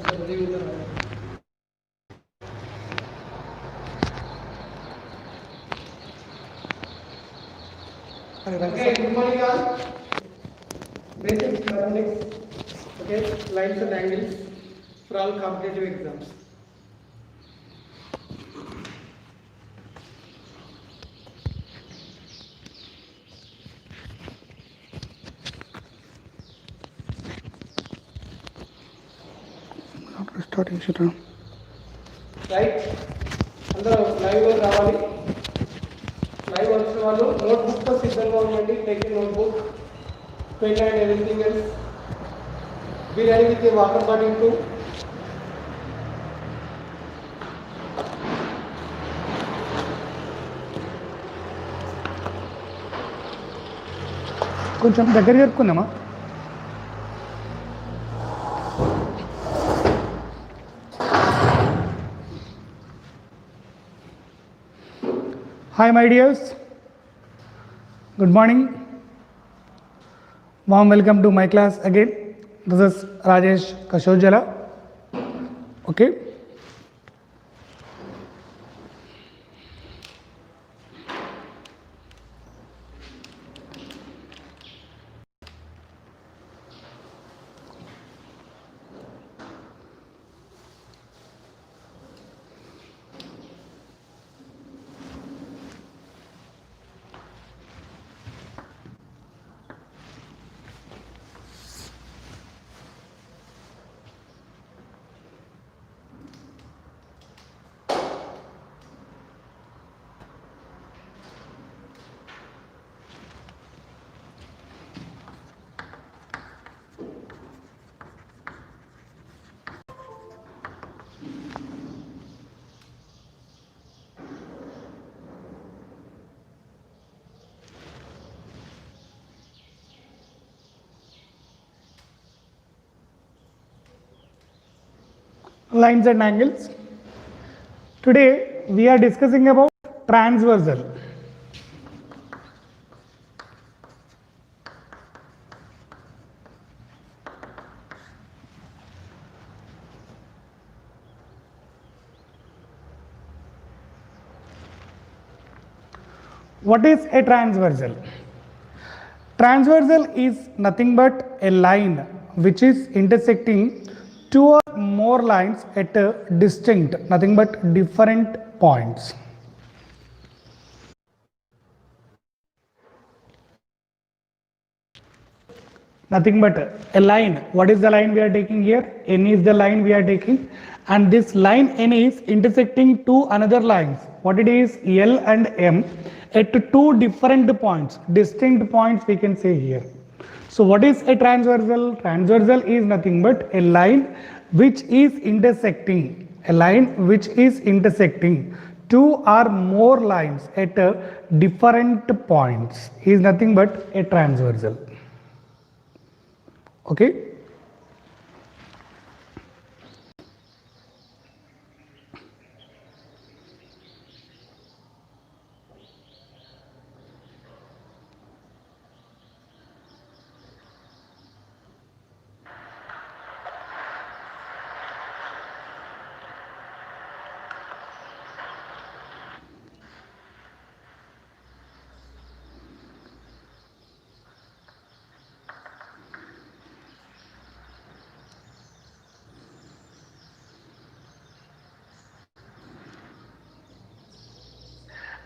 Okay, good morning all. Basic mathematics. Okay, lines and angles for all competitive exams. After starting shooter. Right? అందరూ live రావాలి. Live వచ్చిన వాళ్ళు నోట్బుక్తో సిద్ధంగా ఉండండి. Take a notebook, pen and everything else. Be ready with your water bottle too. కొంచెం దగ్గర జరుపుకుందామా? Hi my dears, good morning, warm welcome to my class again. This is Rajesh Kashojala. Okay, lines and angles. Today we are discussing about transversal. What is a transversal? Transversal is nothing but a line which is intersecting two or more lines at a distinct, nothing but different points. Nothing but a line. What is the line we are taking here? N is the line we are taking, and this line N is intersecting two another lines. What it is? L and M at two different points, distinct points we can say here. So what is a transversal? Transversal is nothing but a line which is intersecting, two or more lines at different points is nothing but a transversal. Okay.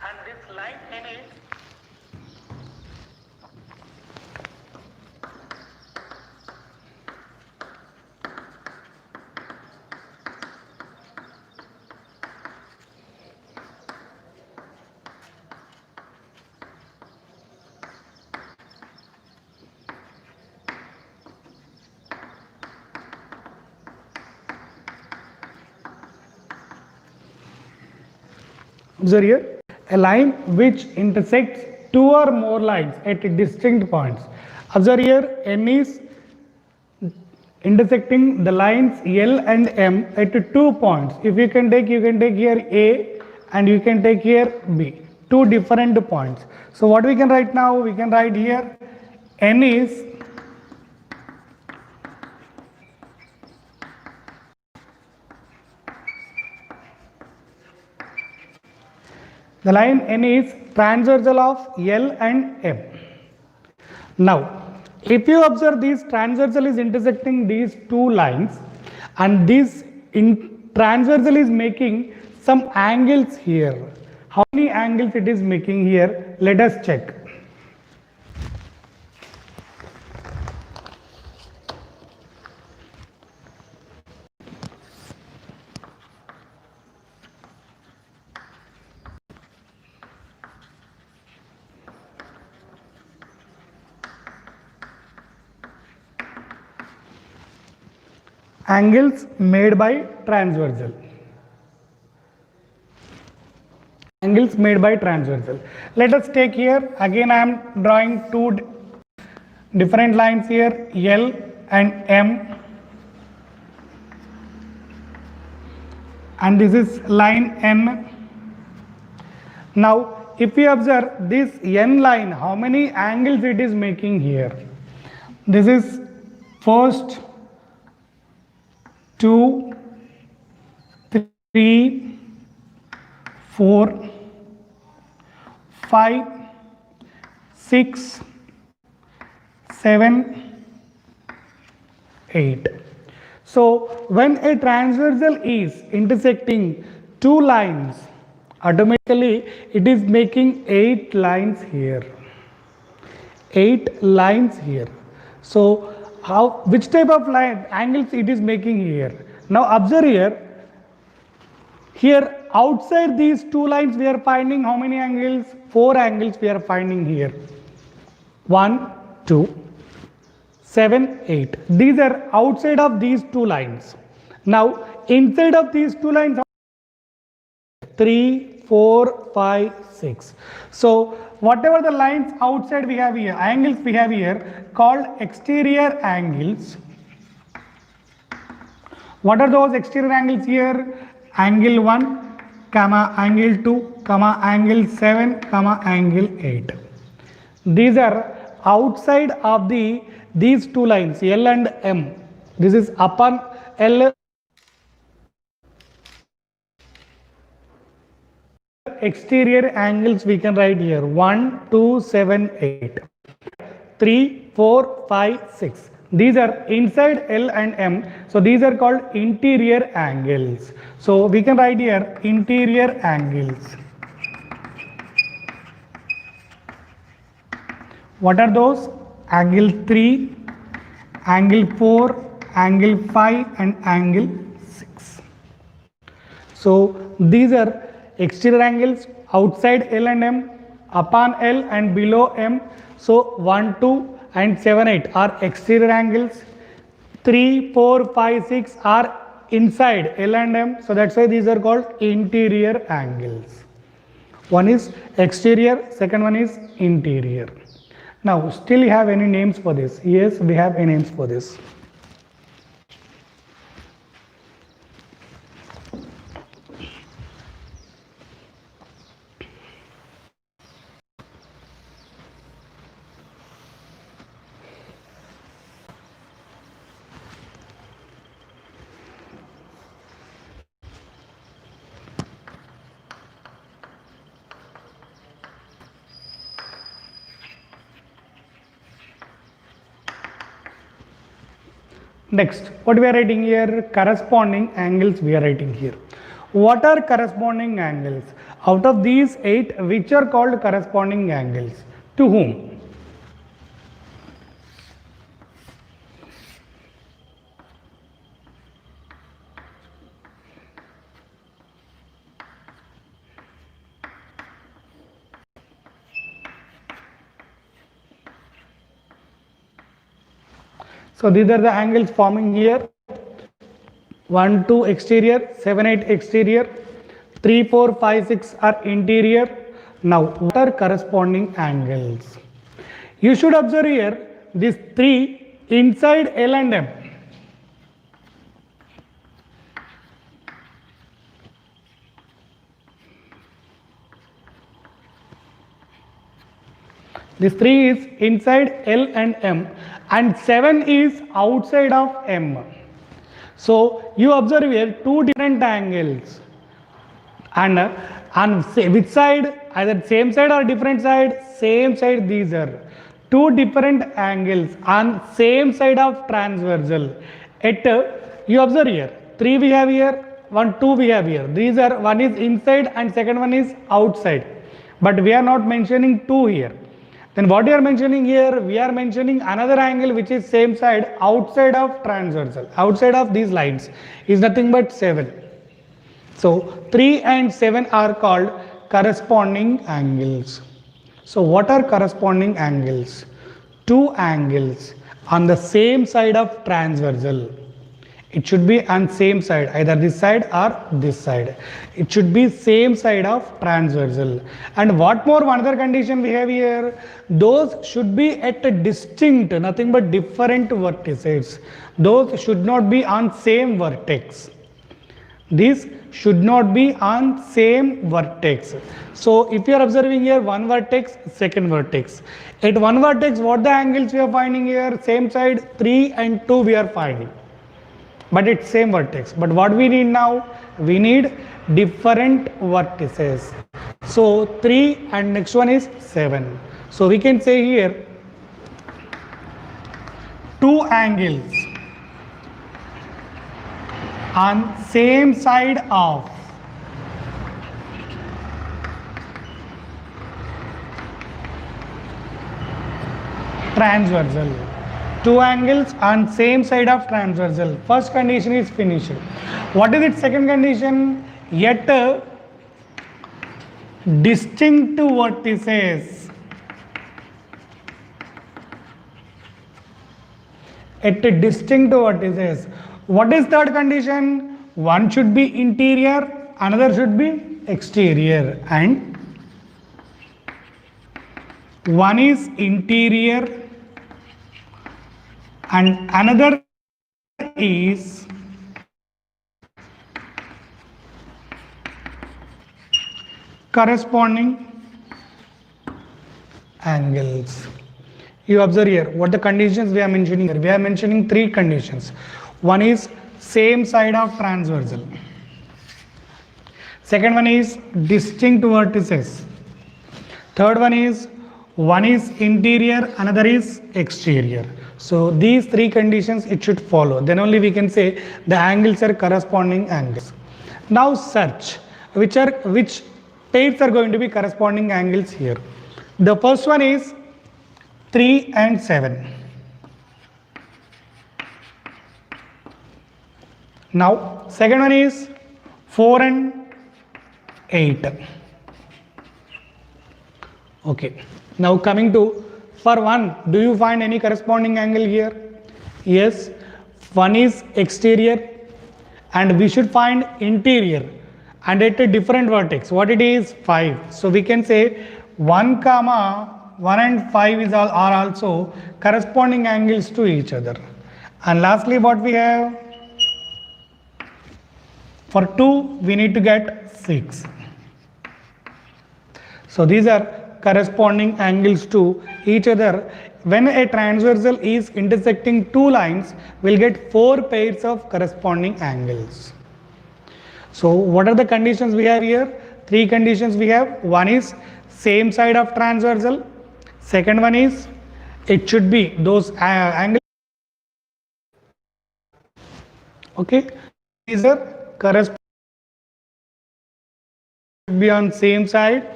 And this line N is observe here, a line which intersects two or more lines at distinct points. Observe here, N is intersecting the lines L and M at 2 points. If you can take here A and you can take here B, two different points. So what we can write now? We can write here N is The line N is transversal of L and M. Now, if you observe this transversal is intersecting these two lines, and this transversal is making some angles here. How many angles it is making here? Let us check. Angles made by transversal. Angles made by transversal. Let us take here, again I am drawing two different lines here, L and M, and this is line N. Now if we observe this N line, how many angles it is making here? This is first 2, 3, 4, 5, 6, 7, 8. So when a transversal is intersecting two lines, automatically it is making 8 lines here. 8 lines here. So which type of line angles it is making here? Now observe here. Here outside these two lines we are finding how many angles? 4 angles we are finding here. 1, 2, 7, 8. These are outside of these two lines. Now inside of these two lines, 3, 4, 5, 6. So whatever the lines outside we have here, angles we have here called exterior angles. What are those exterior angles here? Angle 1, comma angle 2, comma angle 7, comma angle 8. These are outside of these two lines, L and M. This is upon L. Exterior angles we can write here 1, 2, 7, 8, 3, 4, 5, 6. These are inside L and M. So these are called interior angles. So we can write here interior angles. What are those? Angle 3, angle 4, angle 5 and angle 6. So these are exterior angles outside L and M, upon L and below M. So 1, 2 and 7, 8 are exterior angles. 3, 4, 5, 6 are inside L and M. So that's why these are called interior angles. One is exterior, second one is interior. Now still you have any names for this? Yes, we have any names for this. Next, what we are writing here? Corresponding angles we are writing here. What are corresponding angles? Out of these 8, which are called corresponding angles? To whom? So these are the angles forming here. 1, 2 exterior, 7, 8 exterior, 3, 4, 5, 6 are interior. Now what are corresponding angles? You should observe here these 3 inside L and M. This 3 is inside L and M and 7 is outside of M. So you observe here 2 different angles, and On which side? Either same side or different side? Same side. These are two different angles on same side of transversal. At you observe here, 3 we have here, 1, 2 we have here. These are, one is inside and second one is outside. But we are not mentioning 2 here. Then what we are mentioning here? We are mentioning another angle which is same side outside of transversal. Outside of these lines is nothing but 7. So 3 and 7 are called corresponding angles. So what are corresponding angles? Two angles on the same side of transversal. It should be on same side, either this side or this side. It should be same side of transversal. And what more, one other condition we have here, those should be at a distinct, nothing but different vertices. Those should not be on same vertex. These should not be on same vertex. So if you are observing here, one vertex, second vertex. At one vertex, what the angles we are finding here? Same side, 3 and 2 we are finding. But it's same vertex. But what we need now? We need different vertices. So 3 and next one is 7. So we can say here, two angles on same side of transversal. Two angles on same side of transversal. First condition is finished. What is its second condition? Yet distinct vertices. At distinct vertices. What is third condition? One should be interior, another should be exterior, and one is interior and another is corresponding angles. You observe here what the conditions we are mentioning here. We are mentioning 3 conditions. One is same side of transversal. Second one is distinct vertices. Third one is interior, another is exterior. So these 3 conditions it should follow. Then only we can say the angles are corresponding angles. Now search which pairs are going to be corresponding angles here. The first one is 3 and 7. Now second one is 4 and 8. Okay. Now coming to, for 1, do you find any corresponding angle here? Yes. One is exterior and we should find interior and at a different vertex. What it is? 5. So we can say 1 and 5 are also corresponding angles to each other. And lastly what we have? For 2 we need to get 6. So these are corresponding angles to each other. When a transversal is intersecting 2 lines, we'll get 4 pairs of corresponding angles. So what are the conditions we have here? 3 conditions we have. One is same side of transversal. Second one is it should be those angles. Okay, these are corresponding be on same side.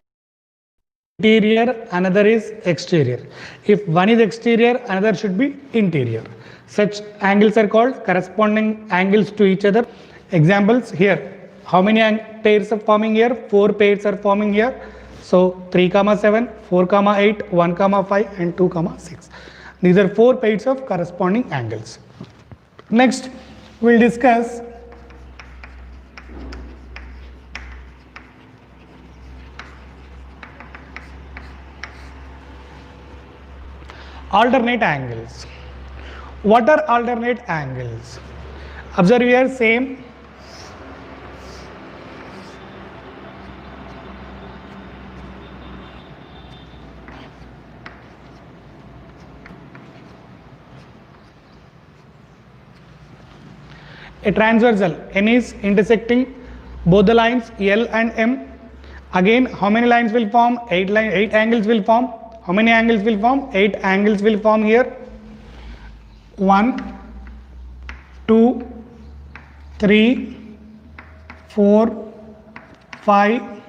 Interior, another is exterior. If one is exterior, another should be interior. Such angles are called corresponding angles to each other. Examples here. How many pairs are forming here? 4 pairs are forming here. So 3, 7, 4, 8, 1, 5 and 2, 6. These are 4 pairs of corresponding angles. Next, we'll discuss alternate angles. What are alternate angles? Observe here, same. A transversal, N is intersecting both the lines L and M, Again, how many lines will form? 8 angles will form. How many angles will form? 8 angles will form here. 1, 2, 3, 4, 5,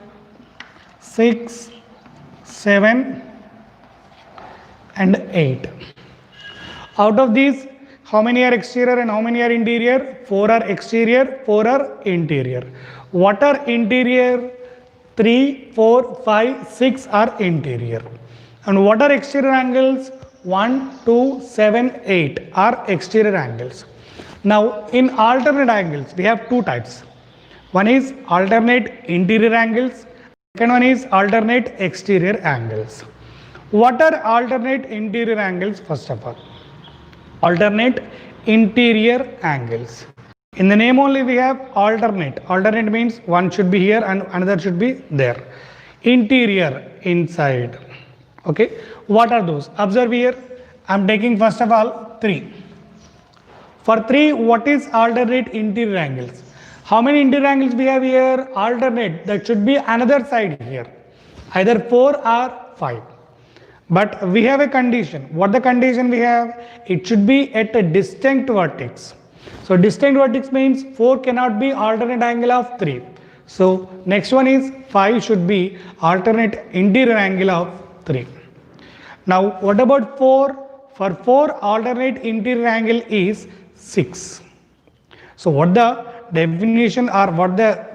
6, 7 and 8. Out of these, how many are exterior and how many are interior? 4 are exterior, 4 are interior. What are interior? 3, 4, 5, 6 are interior. And what are exterior angles? 1, 2, 7, 8 are exterior angles. Now, in alternate angles, we have two types. One is alternate interior angles. Second one is alternate exterior angles. What are alternate interior angles? First of all, alternate interior angles. In the name only we have alternate. Alternate means one should be here and another should be there. Interior, inside. Okay. What are those? Observe here. I am taking first of all 3. For 3, what is alternate interior angles? How many interior angles we have here? Alternate. That should be another side here. Either 4 or 5. But we have a condition. What the condition we have? It should be at a distinct vertex. So distinct vertex means 4 cannot be alternate angle of 3. So next one is 5 should be alternate interior angle of 3. Now what about 4? For 4 alternate interior angle is 6. So what the definition or what the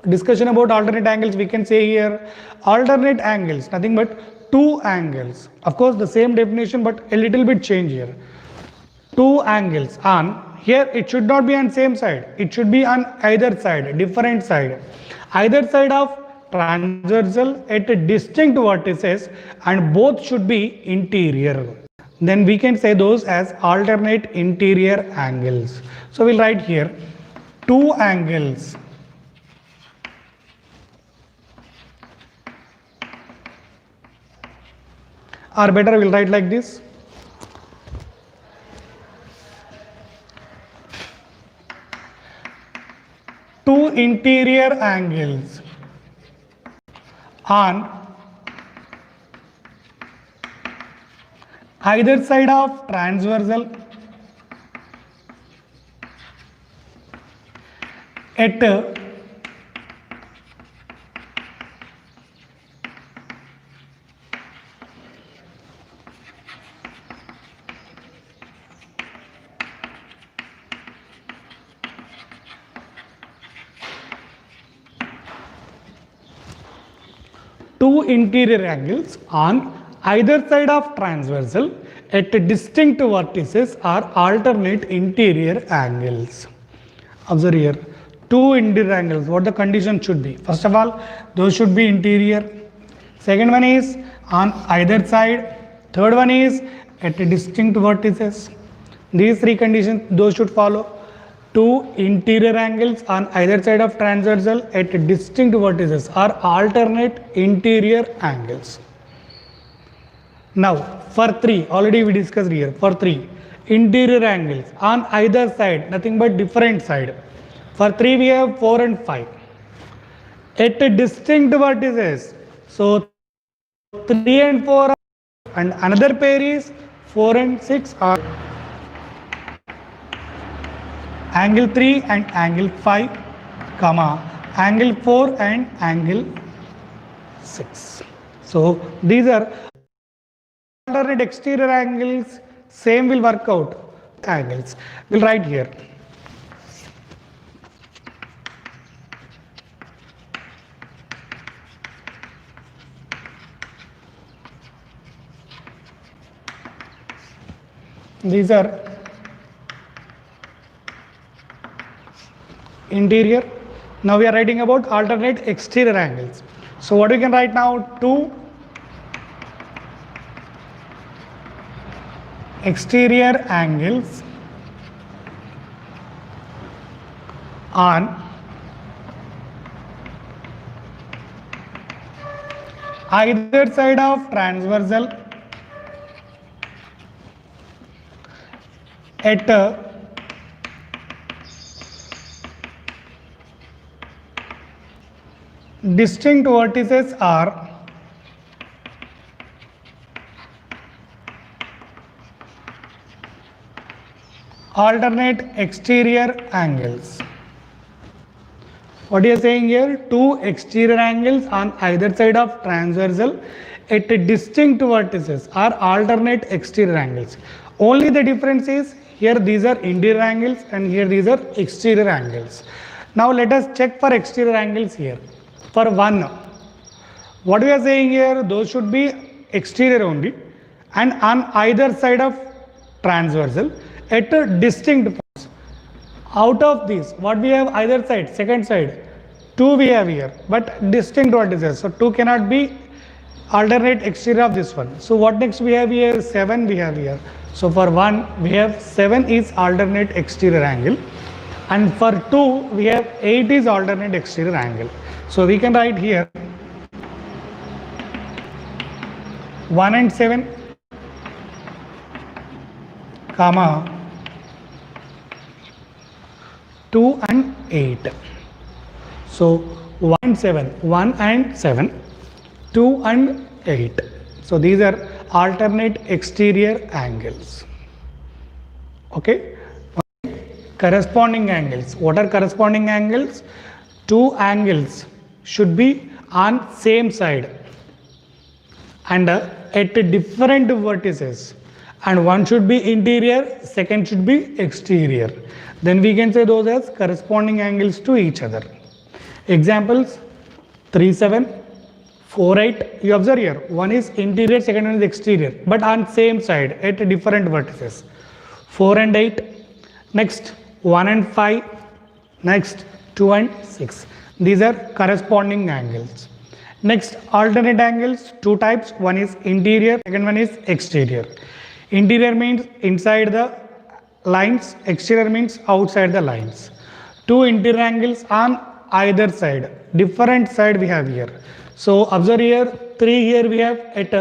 discussion about alternate angles we can say here? Alternate angles, nothing but 2 angles. Of course the same definition but a little bit change here. 2 angles on, here it should not be on same side, it should be on either side, different side. Either side of transversal at distinct vertices and both should be interior. Then we can say those as alternate interior angles. So we'll write here 2 angles or better we'll write like this. Two interior angles on either side of transversal at two interior angles on either side of transversal at distinct vertices are alternate interior angles. Observe here, 2 interior angles, what the condition should be? First of all, those should be interior. Second one is on either side. Third one is at distinct vertices. These 3 conditions, those should follow. 2 interior angles on either side of transversal at distinct vertices are alternate interior angles. Now for 3, already we discussed here, for 3 interior angles on either side, nothing but different side. For 3 we have 4 and 5 at distinct vertices. So 3 and 4 and another pair is 4 and 6 are angle 3 and angle 5, comma, angle 4 and angle 6. So these are alternate exterior angles, same will work out angles. We'll write here. These are interior. Now we are writing about alternate exterior angles. So what we can write now? 2 exterior angles on either side of transversal at distinct vertices are alternate exterior angles. What you are saying here? Two exterior angles on either side of transversal at distinct vertices are alternate exterior angles. Only the difference is here these are interior angles and here these are exterior angles. Now let us check for exterior angles here. For one, what we are saying here, those should be exterior only and on either side of transversal at distinct points. Out of these, what we have either side, second side, 2 we have here, but distinct vertices. So 2 cannot be alternate exterior of this one. So what next we have here? 7 we have here. So for 1 we have 7 is alternate exterior angle, and for 2 we have 8 is alternate exterior angle. So we can write here 1 and 7 comma 2 and 8. So 1 and 7, 1 and 7, 2 and 8. So these are alternate exterior angles. Okay. Corresponding angles. What are corresponding angles? Two angles should be on same side and at different vertices, and one should be interior, second should be exterior. Then we can say those as corresponding angles to each other. Examples: 3, 7, 4, 8. You observe here, one is interior, second one is exterior, but on same side at different vertices. 4 and 8. Next 1 and 5. Next 2 and 6. These are corresponding angles. Next, alternate angles, two types. One is interior, second one is exterior. Interior means inside the lines, exterior means outside the lines. Two interior angles on either side, different side we have here. So observe here, 3 here we have at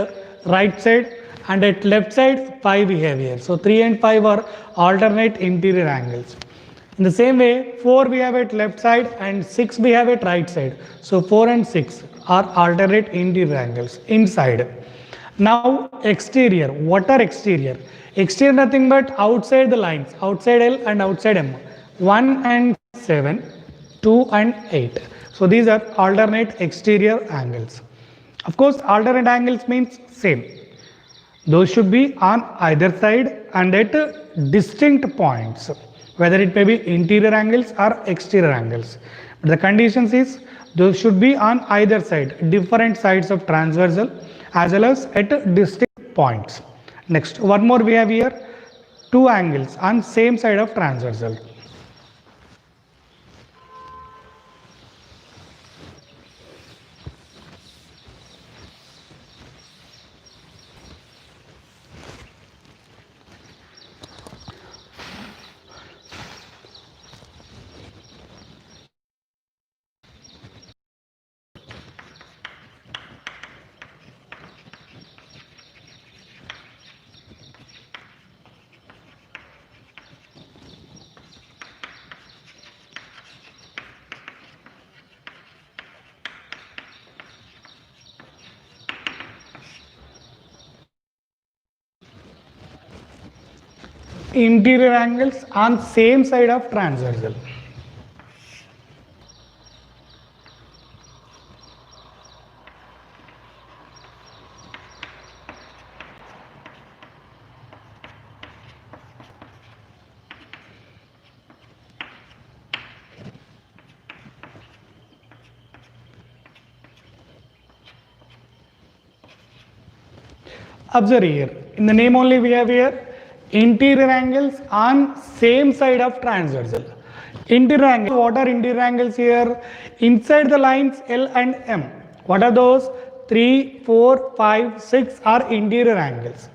right side, and at left side 5 we have here. So 3 and 5 are alternate interior angles. In the same way, 4 we have at left side and 6 we have at right side. So 4 and 6 are alternate interior angles inside. Now exterior. What are exterior? Exterior nothing but outside the lines, outside L and outside M. 1 and 7, 2 and 8. So these are alternate exterior angles. Of course, alternate angles means same. Those should be on either side and at distinct points, whether it may be interior angles or exterior angles. But the conditions is those should be on either side, different sides of transversal, as well as at distinct points. Next, one more we have here, two angles on same side of transversal. Interior angles on same side of transversal. Observe here, in the name only we have here interior angles on same side of transversal. Interior angles, what are interior angles here? Inside the lines L and M. What are those? 3, 4, 5, 6 are interior angles.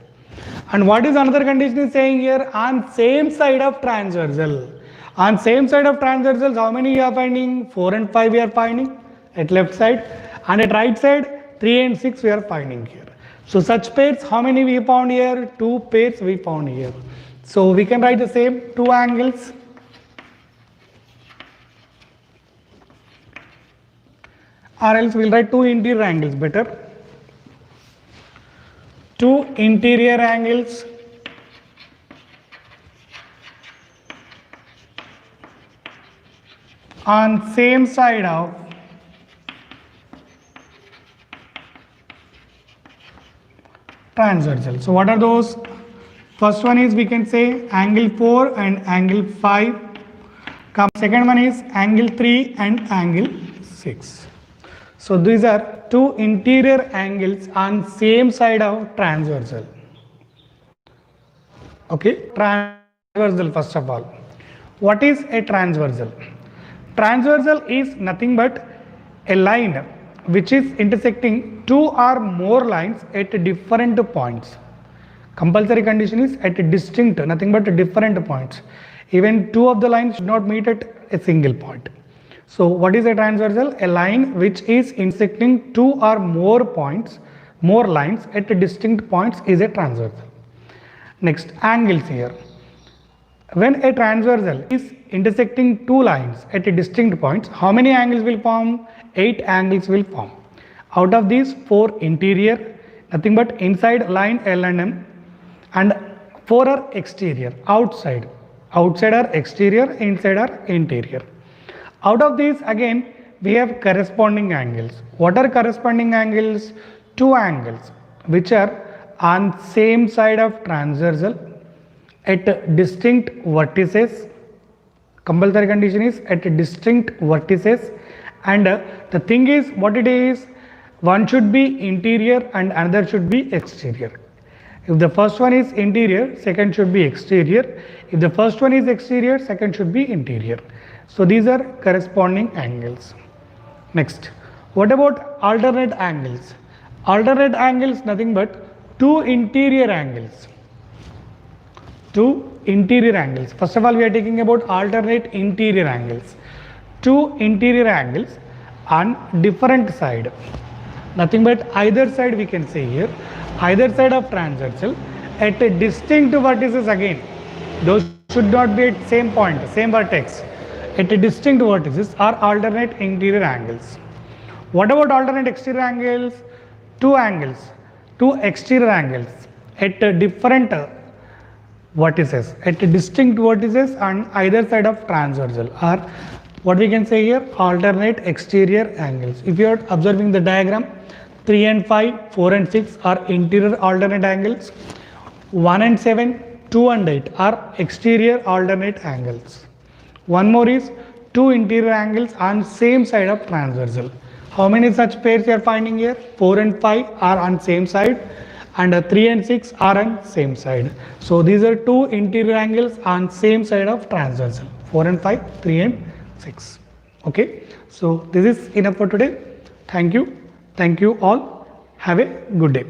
And what is another condition is saying here? On same side of transversal. On same side of transversals, how many we are finding? 4 and 5 we are finding at left side, and at right side 3 and 6 we are finding here. So such pairs, how many we found here? 2 pairs we found here. So we can write the same, two angles or else we'll write two interior angles better. Two interior angles on same side of transversal. So what are those? First one is, we can say, angle 4 and angle 5. Second one is angle 3 and angle 6. So these are two interior angles on same side of transversal. Okay, transversal first of all. What is a transversal? Transversal is nothing but a line which is intersecting two or more lines at different points. Compulsory condition is at distinct, nothing but different points. Even two of the lines should not meet at a single point. So what is a transversal? A line which is intersecting two or more points, more lines at distinct points is a transversal. Next, angles here. When a transversal is intersecting two lines at distinct points, how many angles will form? 8 angles will form. Out of these, 4 interior, nothing but inside line L and M, and 4 are exterior, outside. Outside are exterior, inside are interior. Out of these, again, we have corresponding angles. What are corresponding angles? 2 angles which are on same side of transversal at distinct vertices. Compulsory condition is at distinct vertices, and the thing is, what it is, one should be interior and another should be exterior. If the first one is interior, second should be exterior. If the first one is exterior, second should be interior. So these are corresponding angles. Next, what about alternate angles? Alternate angles, nothing but two interior angles. Two interior angles. First of all, we are taking about alternate interior angles. Two interior angles on different side. Nothing but either side, we can say here, either side of transversal at a distinct vertices again. Those should not be at same point, same vertex. At a distinct vertices are alternate interior angles. What about alternate exterior angles? Two angles, two exterior angles at different vertices, at distinct vertices on either side of transversal are what we can say here, alternate exterior angles. If you are observing the diagram, 3 and 5, 4 and 6 are interior alternate angles. 1 and 7, 2 and 8 are exterior alternate angles. One more is two interior angles on same side of transversal. How many such pairs you are finding here? 4 and 5 are on same side, and 3 and 6 are on same side. So these are two interior angles on same side of transversal. 4 and 5, 3 and 6. Okay. So this is enough for today. Thank you. Thank you all. Have a good day.